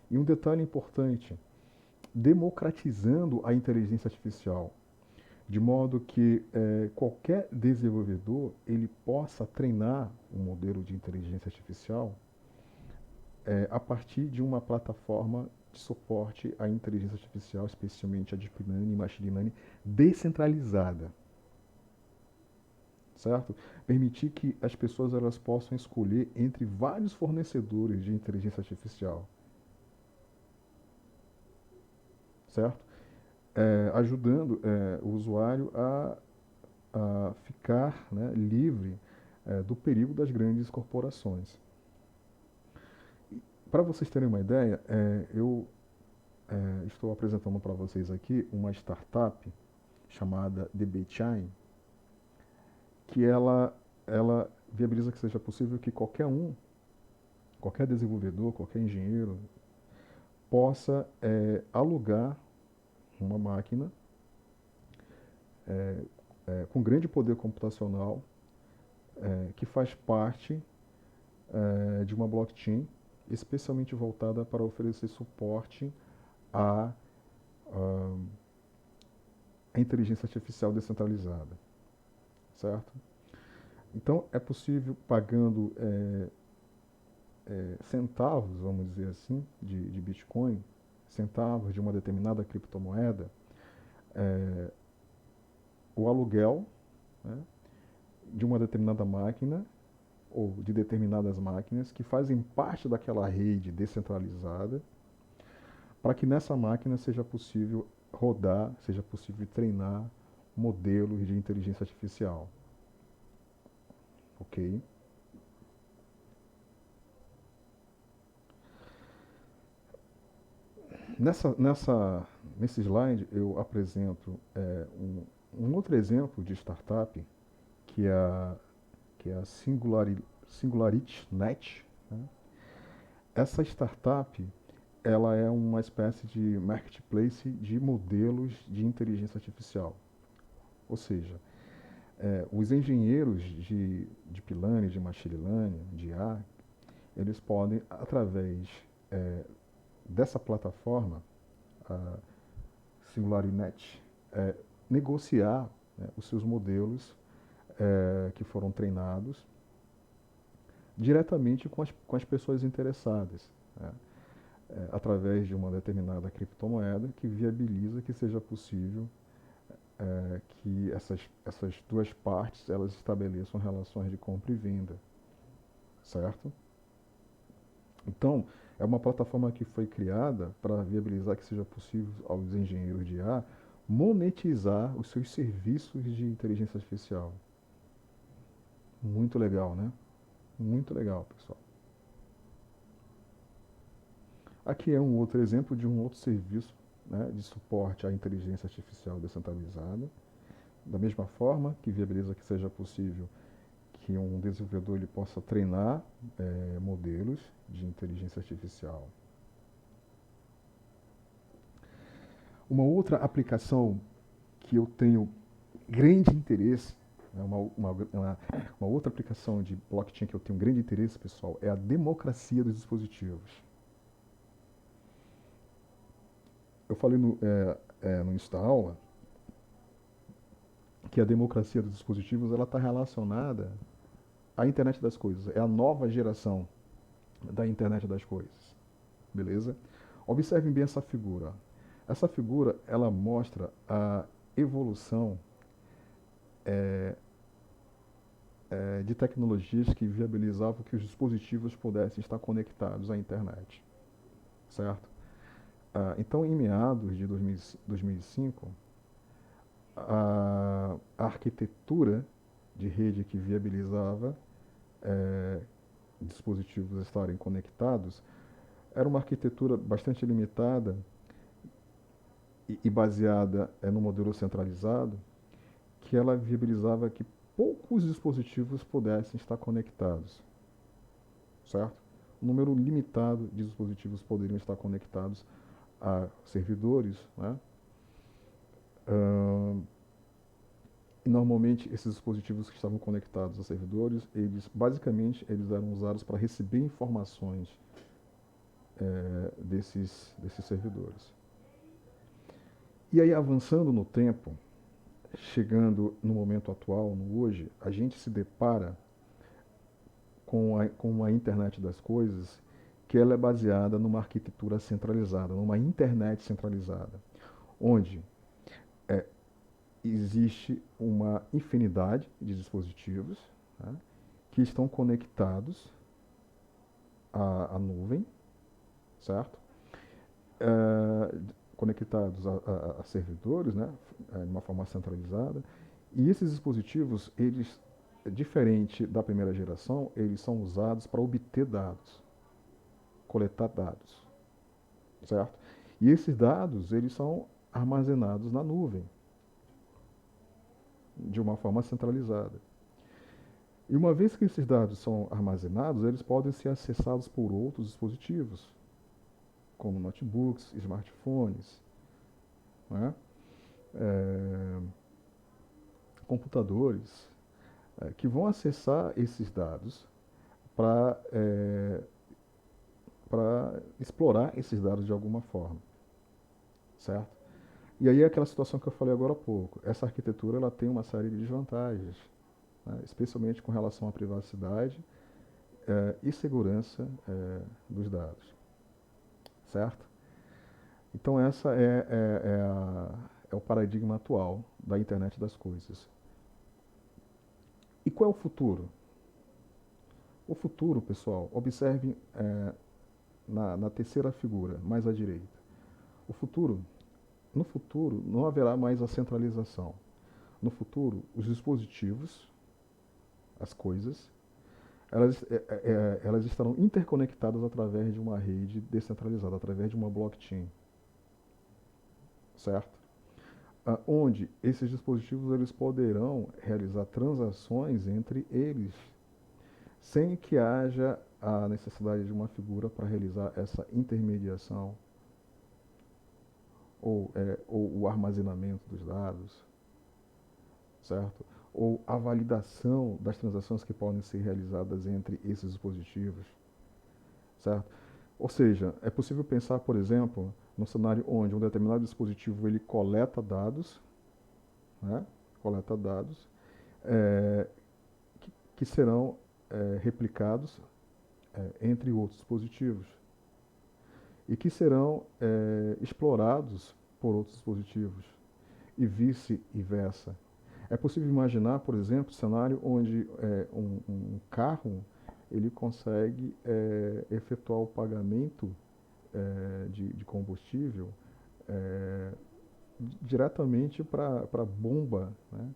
E um detalhe importante, democratizando a inteligência artificial, de modo que qualquer desenvolvedor ele possa treinar um modelo de inteligência artificial a partir de uma plataforma de suporte à inteligência artificial, especialmente a Deep Learning e Machine Learning, descentralizada, certo? Permitir que as pessoas elas possam escolher entre vários fornecedores de inteligência artificial, certo? Ajudando o usuário a ficar, né, livre do perigo das grandes corporações. Para vocês terem uma ideia, eu estou apresentando para vocês aqui uma startup chamada DBChain, que ela viabiliza que seja possível que qualquer desenvolvedor, qualquer engenheiro, possa alugar uma máquina com grande poder computacional que faz parte de uma blockchain especialmente voltada para oferecer suporte à, à inteligência artificial descentralizada, certo? Então, é possível, pagando centavos, vamos dizer assim, de Bitcoin, centavos de uma determinada criptomoeda, o aluguel, né, de uma determinada máquina ou de determinadas máquinas que fazem parte daquela rede descentralizada, para que nessa máquina seja possível rodar, seja possível treinar modelos de inteligência artificial. Ok? Nesse slide eu apresento um outro exemplo de startup que é a Singularity Net. Né? Essa startup ela é uma espécie de marketplace de modelos de inteligência artificial. Ou seja, os engenheiros de Deep Learning, de Machine Learning, de IA, eles podem, através dessa plataforma, a SingularityNet, negociar, né, os seus modelos que foram treinados diretamente com as pessoas interessadas, né, através de uma determinada criptomoeda que viabiliza que seja possível que essas duas partes elas estabeleçam relações de compra e venda, certo? Então, é uma plataforma que foi criada para viabilizar que seja possível aos engenheiros de IA monetizar os seus serviços de inteligência artificial. Muito legal, né? Muito legal, pessoal. Aqui é um outro exemplo de um outro serviço, né, de suporte à inteligência artificial descentralizada. Da mesma forma que viabiliza que seja possível que um desenvolvedor ele possa treinar modelos de inteligência artificial. Uma outra aplicação que eu tenho grande interesse, né, uma outra aplicação de blockchain que eu tenho grande interesse, pessoal, é a democracia dos dispositivos. Eu falei no início da aula que a democracia dos dispositivos ela está relacionada à internet das coisas. É a nova geração da internet das coisas. Beleza? Observem bem essa figura. Essa figura ela mostra a evolução de tecnologias que viabilizavam que os dispositivos pudessem estar conectados à internet. Certo? Então, em meados de 2005, a arquitetura de rede que viabilizava dispositivos estarem conectados era uma arquitetura bastante limitada e baseada no modelo centralizado, que ela viabilizava que poucos dispositivos pudessem estar conectados, certo? Um número limitado de dispositivos poderiam estar conectados a servidores, né? E normalmente esses dispositivos que estavam conectados a servidores, basicamente eles eram usados para receber informações desses servidores. E aí, avançando no tempo, chegando no momento atual, no hoje, a gente se depara com a internet das coisas, que ela é baseada numa arquitetura centralizada, numa internet centralizada, onde existe uma infinidade de dispositivos, né, que estão conectados à nuvem, certo? Conectados a servidores, né, de uma forma centralizada. E esses dispositivos, eles, diferente da primeira geração, eles são usados para obter dados, coletar dados, certo? E esses dados, eles são armazenados na nuvem, de uma forma centralizada. E uma vez que esses dados são armazenados, eles podem ser acessados por outros dispositivos, como notebooks, smartphones, né? É, computadores, que vão acessar esses dados para explorar esses dados de alguma forma, certo? E aí é aquela situação que eu falei agora há pouco. Essa arquitetura ela tem uma série de desvantagens, né? Especialmente com relação à privacidade e segurança dos dados, certo? Então essa é o paradigma atual da internet das coisas. E qual é o futuro? O futuro, pessoal, observe na terceira figura, mais à direita. No futuro, não haverá mais a centralização. No futuro, os dispositivos, as coisas, elas estarão interconectadas através de uma rede descentralizada, através de uma blockchain, certo? Onde esses dispositivos eles poderão realizar transações entre eles, sem que haja a necessidade de uma figura para realizar essa intermediação ou o armazenamento dos dados, certo? Ou a validação das transações que podem ser realizadas entre esses dispositivos, certo? Ou seja, é possível pensar, por exemplo, num cenário onde um determinado dispositivo ele coleta dados, né? Coleta dados é, que serão replicados entre outros dispositivos e que serão explorados por outros dispositivos e vice-versa. É possível imaginar, por exemplo, um cenário onde um carro ele consegue efetuar o pagamento de combustível diretamente para a bomba, né?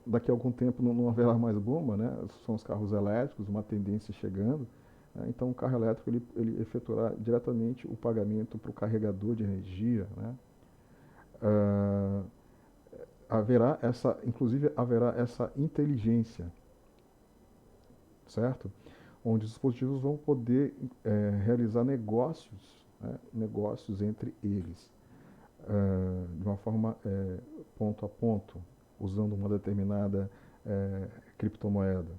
Daqui a algum tempo não haverá mais bomba, né? São os carros elétricos, uma tendência chegando. Né? Então o carro elétrico ele efetuará diretamente o pagamento para o carregador de energia, né? Ah, inclusive haverá essa inteligência, certo? Onde os dispositivos vão poder realizar negócios, né? Negócios entre eles, de uma forma ponto a ponto, usando uma determinada criptomoeda,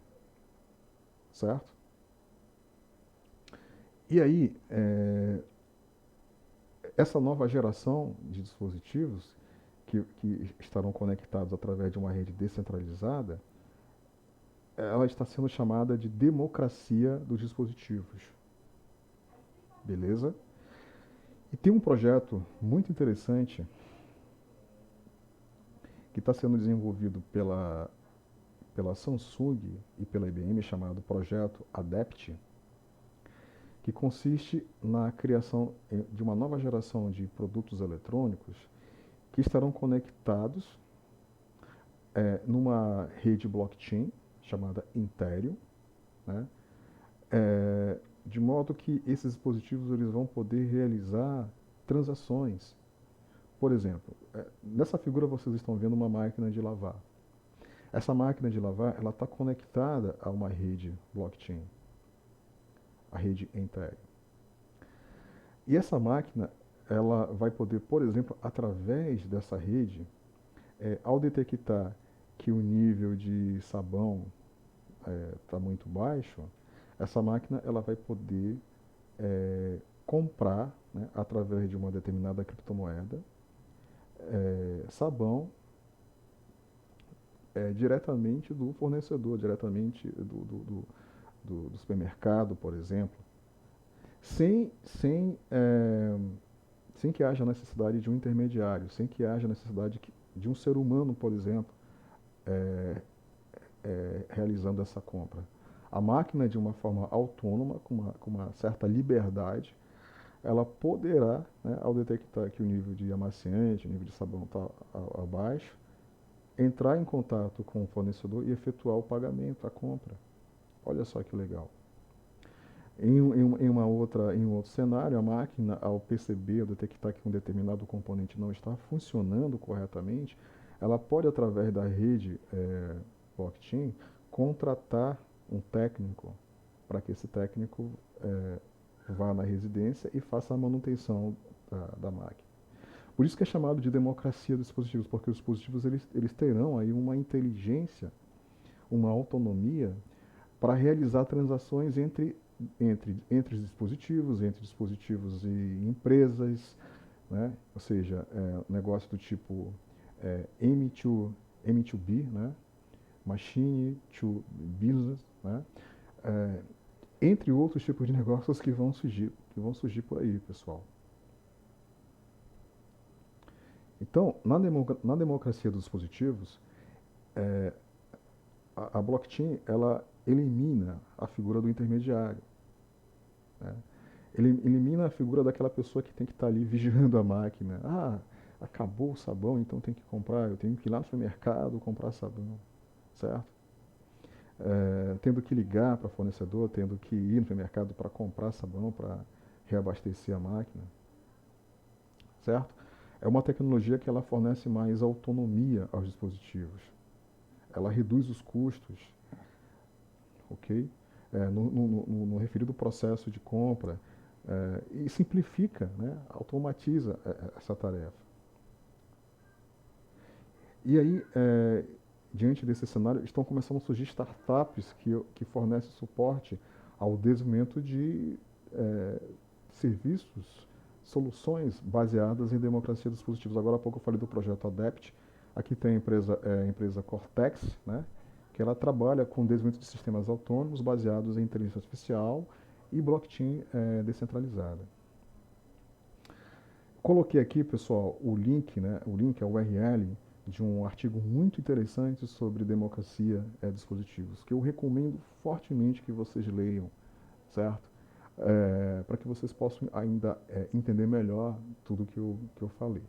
certo? E aí, essa nova geração de dispositivos que estarão conectados através de uma rede descentralizada, ela está sendo chamada de democracia dos dispositivos. Beleza? E tem um projeto muito interessante que está sendo desenvolvido pela Samsung e pela IBM, chamado Projeto ADEPT, que consiste na criação de uma nova geração de produtos eletrônicos que estarão conectados numa rede blockchain chamada Ethereum, né? De modo que esses dispositivos eles vão poder realizar transações. Por exemplo, nessa figura vocês estão vendo uma máquina de lavar. Essa máquina de lavar ela está conectada a uma rede blockchain, a rede Ethereum. E essa máquina ela vai poder, por exemplo, através dessa rede, ao detectar que o nível de sabão está muito baixo, essa máquina ela vai poder comprar, né, através de uma determinada criptomoeda, sabão diretamente do fornecedor, diretamente do supermercado, por exemplo, sem que haja necessidade de um intermediário, sem que haja necessidade de um ser humano, por exemplo, realizando essa compra. A máquina, de uma forma autônoma, com uma certa liberdade, ela poderá, né, ao detectar que o nível de amaciante, o nível de sabão está abaixo, entrar em contato com o fornecedor e efetuar o pagamento, a compra. Olha só que legal. Em um outro cenário, a máquina, ao perceber, ao detectar que um determinado componente não está funcionando corretamente, ela pode, através da rede blockchain, contratar um técnico para que esse técnico vá na residência e faça a manutenção da máquina. Por isso que é chamado de democracia dos dispositivos, porque os dispositivos eles terão aí uma inteligência, uma autonomia para realizar transações entre os dispositivos e empresas, né? Ou seja, negócio do tipo M2B, né? Machine to Business, né? É, entre outros tipos de negócios que vão surgir por aí, pessoal. Então, na democracia dos dispositivos, a blockchain ela elimina a figura do intermediário, né? Ele elimina a figura daquela pessoa que tem que estar ali vigiando a máquina. Ah, acabou o sabão, então tem que comprar. Eu tenho que ir lá no supermercado comprar sabão, certo? Tendo que ligar para fornecedor, tendo que ir no supermercado para comprar sabão, para reabastecer a máquina, certo? É uma tecnologia que ela fornece mais autonomia aos dispositivos. Ela reduz os custos, ok? No referido processo de compra, e simplifica, né? Automatiza essa tarefa. E aí, diante desse cenário, estão começando a surgir startups que fornecem suporte ao desenvolvimento de serviços, soluções baseadas em democracia dos dispositivos. Agora há pouco eu falei do projeto ADEPT. Aqui tem a empresa Cortex, né, que ela trabalha com o desenvolvimento de sistemas autônomos baseados em inteligência artificial e blockchain descentralizada. Coloquei aqui, pessoal, o link, né, a URL de um artigo muito interessante sobre democracia de dispositivos, que eu recomendo fortemente que vocês leiam, certo? Para que vocês possam ainda entender melhor tudo que eu falei.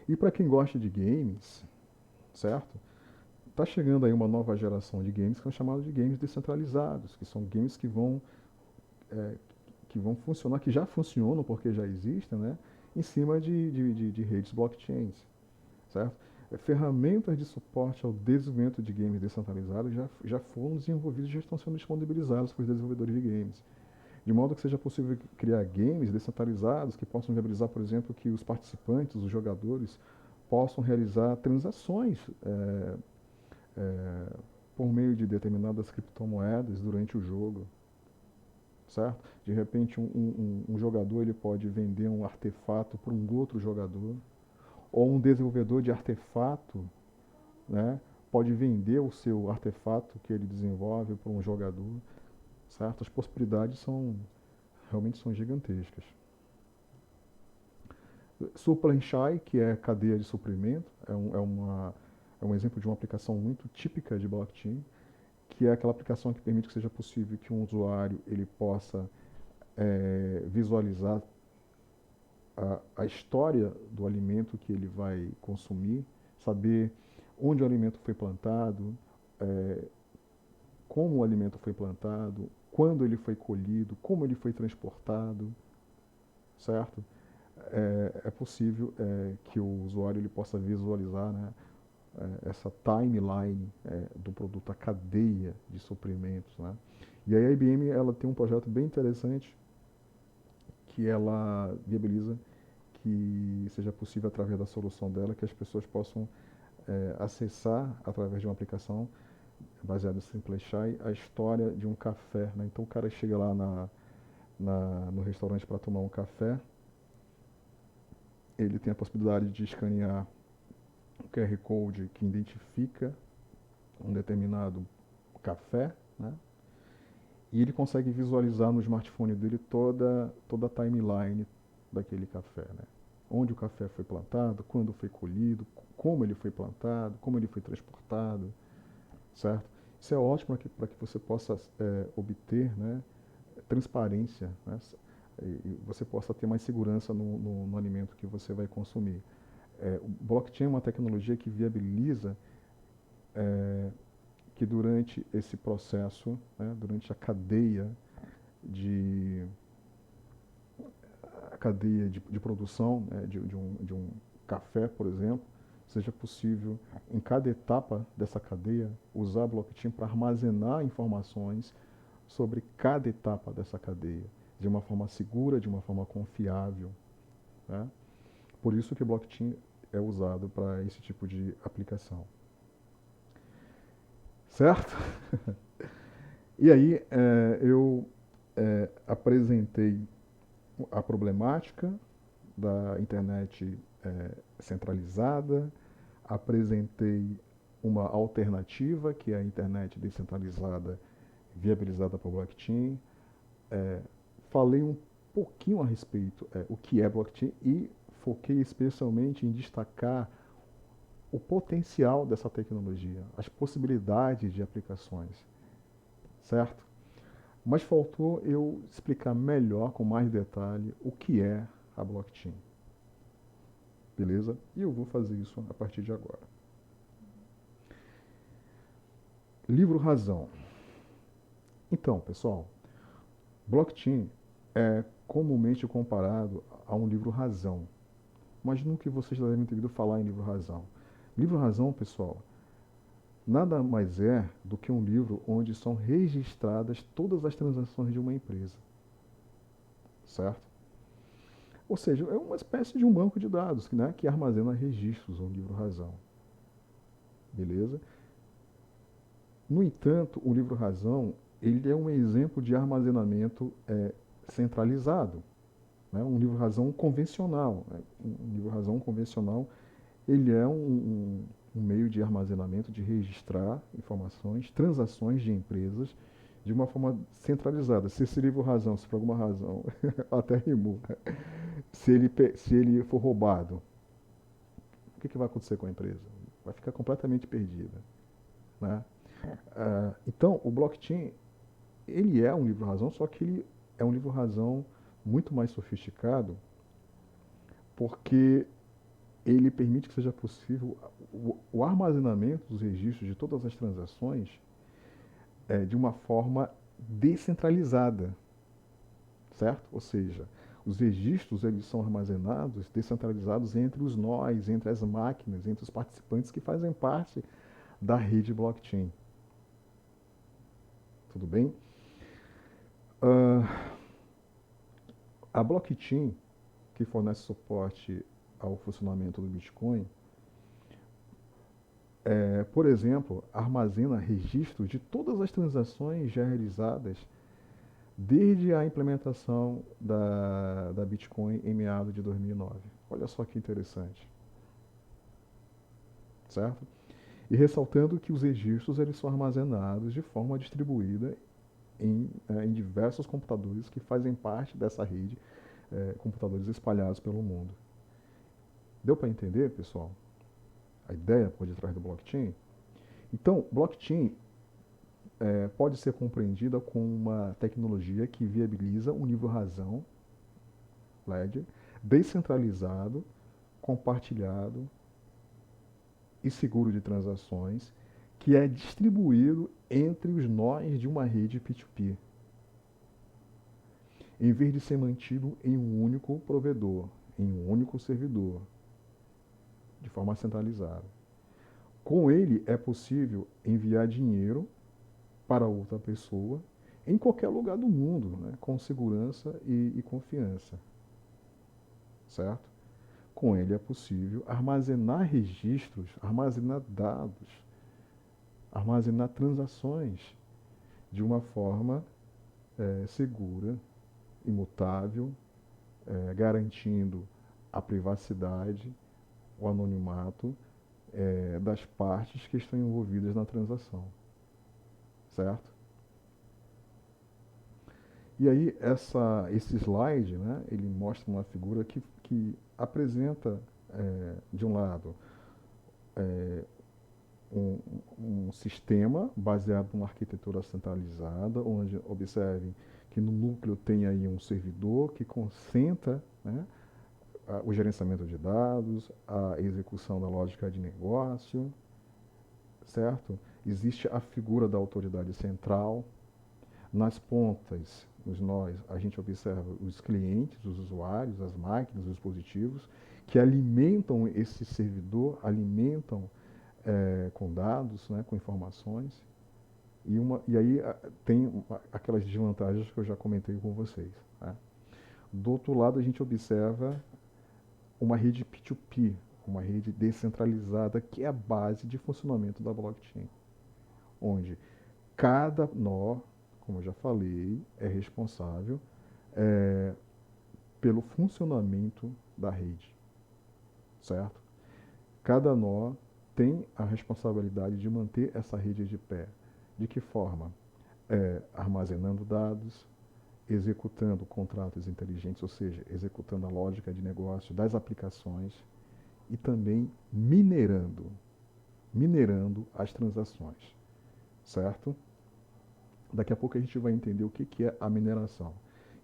E para quem gosta de games, certo? Está chegando aí uma nova geração de games que são chamados de games descentralizados, que são games que vão funcionar, que já funcionam porque já existem, né? Em cima de redes blockchains, certo? Ferramentas de suporte ao desenvolvimento de games descentralizados já foram desenvolvidas e já estão sendo disponibilizadas para os desenvolvedores de games. De modo que seja possível criar games descentralizados que possam viabilizar, por exemplo, que os participantes, os jogadores, possam realizar transações é, por meio de determinadas criptomoedas durante o jogo, certo? De repente, um jogador ele pode vender um artefato para um outro jogador, ou um desenvolvedor de artefato, né, pode vender o seu artefato que ele desenvolve para um jogador, certo? As possibilidades realmente são gigantescas. Supply Chain, que é cadeia de suprimento, é um exemplo de uma aplicação muito típica de blockchain, que é aquela aplicação que permite que seja possível que um usuário ele possa visualizar a história do alimento que ele vai consumir, saber onde o alimento foi plantado, como o alimento foi plantado, quando ele foi colhido, como ele foi transportado, certo? É possível que o usuário ele possa visualizar, né, essa timeline do produto, a cadeia de suprimentos, né? E aí a IBM ela tem um projeto bem interessante que ela viabiliza que seja possível através da solução dela que as pessoas possam acessar através de uma aplicação baseada em Simplify a história de um café, né? Então o cara chega lá no restaurante para tomar um café, ele tem a possibilidade de escanear o QR Code que identifica um determinado café, né? E ele consegue visualizar no smartphone dele toda a timeline daquele café, né? Onde o café foi plantado, quando foi colhido, como ele foi plantado, como ele foi transportado, certo? Isso é ótimo para que você possa obter, né, transparência, né? E você possa ter mais segurança no alimento que você vai consumir. O blockchain é uma tecnologia que viabiliza que durante esse processo, né, durante a cadeia de produção, né, de um café, por exemplo, seja possível, em cada etapa dessa cadeia, usar a blockchain para armazenar informações sobre cada etapa dessa cadeia, de uma forma segura, de uma forma confiável, né? Por isso que o blockchain é usado para esse tipo de aplicação. Certo? E aí eu apresentei a problemática da internet centralizada, apresentei uma alternativa, que é a internet descentralizada viabilizada por blockchain, falei um pouquinho a respeito o que é blockchain e foquei especialmente em destacar o potencial dessa tecnologia, as possibilidades de aplicações, certo? Mas faltou eu explicar melhor, com mais detalhe, o que é a blockchain. Beleza? E eu vou fazer isso a partir de agora. Livro Razão. Então, pessoal, blockchain é comumente comparado a um livro Razão. Mas nunca vocês já devem ter ouvido falar em livro Razão. Livro Razão, pessoal, nada mais é do que um livro onde são registradas todas as transações de uma empresa. Certo? Ou seja, é uma espécie de um banco de dados, né, que armazena registros, um livro razão. Beleza? No entanto, o livro razão, ele é um exemplo de armazenamento centralizado. Né? Um livro razão convencional. Né? Um livro razão convencional, ele é um meio de armazenamento, de registrar informações, transações de empresas, de uma forma centralizada. Se esse livro razão, se por alguma razão, até rimou, se ele for roubado, o que vai acontecer com a empresa? Vai ficar completamente perdida. Né? Então, o blockchain, ele é um livro-razão, só que ele é um livro-razão muito mais sofisticado, porque ele permite que seja possível o armazenamento dos registros de todas as transações de uma forma descentralizada, certo? Ou seja, os registros eles são armazenados, descentralizados entre os nós, entre as máquinas, entre os participantes que fazem parte da rede blockchain. Tudo bem? A blockchain, que fornece suporte ao funcionamento do Bitcoin, por exemplo, armazena registros de todas as transações já realizadas desde a implementação da Bitcoin em meados de 2009. Olha só que interessante. Certo? E ressaltando que os registros eles são armazenados de forma distribuída em diversos computadores que fazem parte dessa rede, computadores espalhados pelo mundo. Deu para entender, pessoal? A ideia por detrás do blockchain? Então, blockchain pode ser compreendida como uma tecnologia que viabiliza um livro-razão, ledger, descentralizado, compartilhado e seguro de transações, que é distribuído entre os nós de uma rede P2P, em vez de ser mantido em um único provedor, em um único servidor, de forma centralizada. Com ele é possível enviar dinheiro para outra pessoa em qualquer lugar do mundo, né, com segurança e confiança. Certo? Com ele é possível armazenar registros, armazenar dados, armazenar transações de uma forma segura, imutável, garantindo a privacidade, o anonimato das partes que estão envolvidas na transação. Certo? E aí esse slide, né, ele mostra uma figura que apresenta, de um lado, um, um sistema baseado numa arquitetura centralizada, onde observem que no núcleo tem aí um servidor que concentra, né, o gerenciamento de dados, a execução da lógica de negócio, certo? Existe a figura da autoridade central. Nas pontas, nos nós, a gente observa os clientes, os usuários, as máquinas, os dispositivos, que alimentam esse servidor, alimentam com dados, né, com informações. E aí tem aquelas desvantagens que eu já comentei com vocês. Tá? Do outro lado, a gente observa uma rede P2P, uma rede descentralizada, que é a base de funcionamento da blockchain, onde cada nó, como eu já falei, é responsável é, pelo funcionamento da rede, certo? Cada nó tem a responsabilidade de manter essa rede de pé. De que forma? Armazenando dados, executando contratos inteligentes, ou seja, executando a lógica de negócio das aplicações e também minerando as transações, certo? Daqui a pouco a gente vai entender o que é a mineração.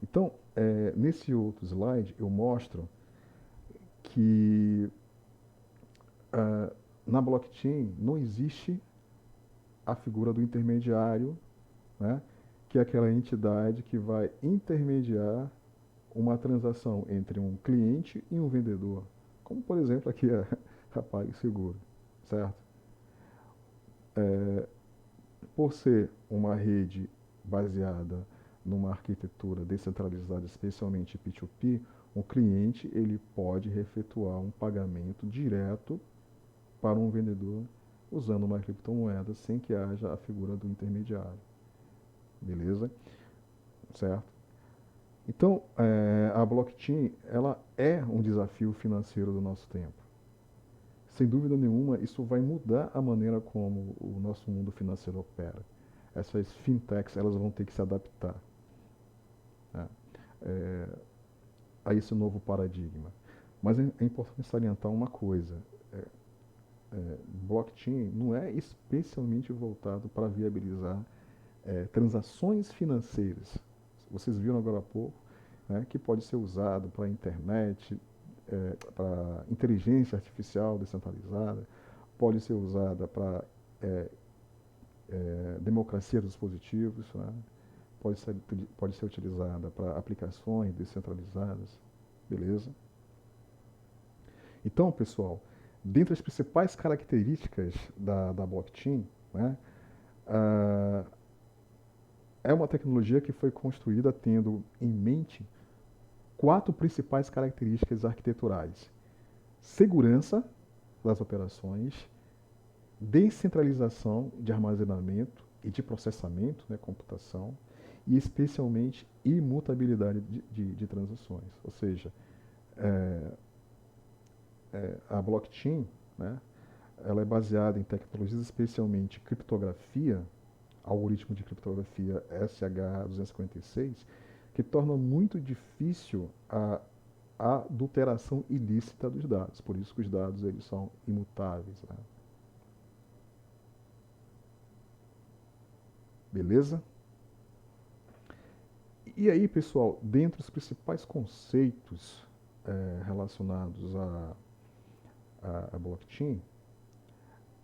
Então, nesse outro slide, eu mostro que na blockchain não existe a figura do intermediário, né, que é aquela entidade que vai intermediar uma transação entre um cliente e um vendedor, como por exemplo aqui a PagSeguro, certo? Por ser uma rede baseada numa arquitetura descentralizada, especialmente P2P, o cliente ele pode efetuar um pagamento direto para um vendedor usando uma criptomoeda sem que haja a figura do intermediário, beleza? Certo? Então, a blockchain ela é um desafio financeiro do nosso tempo. Sem dúvida nenhuma, isso vai mudar a maneira como o nosso mundo financeiro opera. Essas fintechs elas vão ter que se adaptar, né, a esse novo paradigma. Mas é importante salientar uma coisa: blockchain não é especialmente voltado para viabilizar transações financeiras. Vocês viram agora há pouco, né, que pode ser usado para a internet, para inteligência artificial descentralizada, pode ser usada para democracia dos dispositivos, né, pode ser utilizada para aplicações descentralizadas, beleza? Então, pessoal, dentre as principais características da blockchain, né, ah, é uma tecnologia que foi construída tendo em mente quatro principais características arquiteturais: segurança das operações, descentralização de armazenamento e de processamento, né, computação, e especialmente imutabilidade de transações. Ou seja, a blockchain, né, ela é baseada em tecnologias, especialmente criptografia, algoritmo de criptografia SH256, que torna muito difícil a adulteração ilícita dos dados. Por isso que os dados eles são imutáveis. Né? Beleza? E aí, pessoal, dentre os principais conceitos relacionados à blockchain,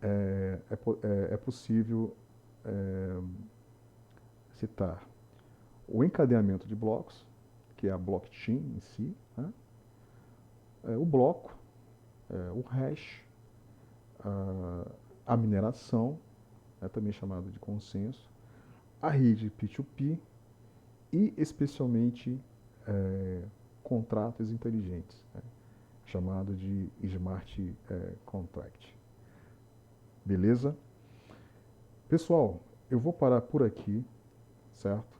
é possível é, citar o encadeamento de blocos, que é a blockchain em si, né? O bloco, o hash, a mineração, também chamado de consenso, a rede P2P e especialmente contratos inteligentes, né? Chamado de smart contract. Beleza? Pessoal, eu vou parar por aqui, certo?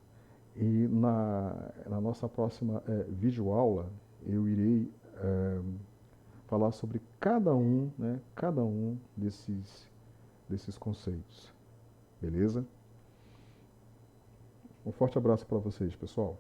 E na nossa próxima videoaula eu irei falar sobre cada um desses conceitos. Beleza? Um forte abraço para vocês, pessoal.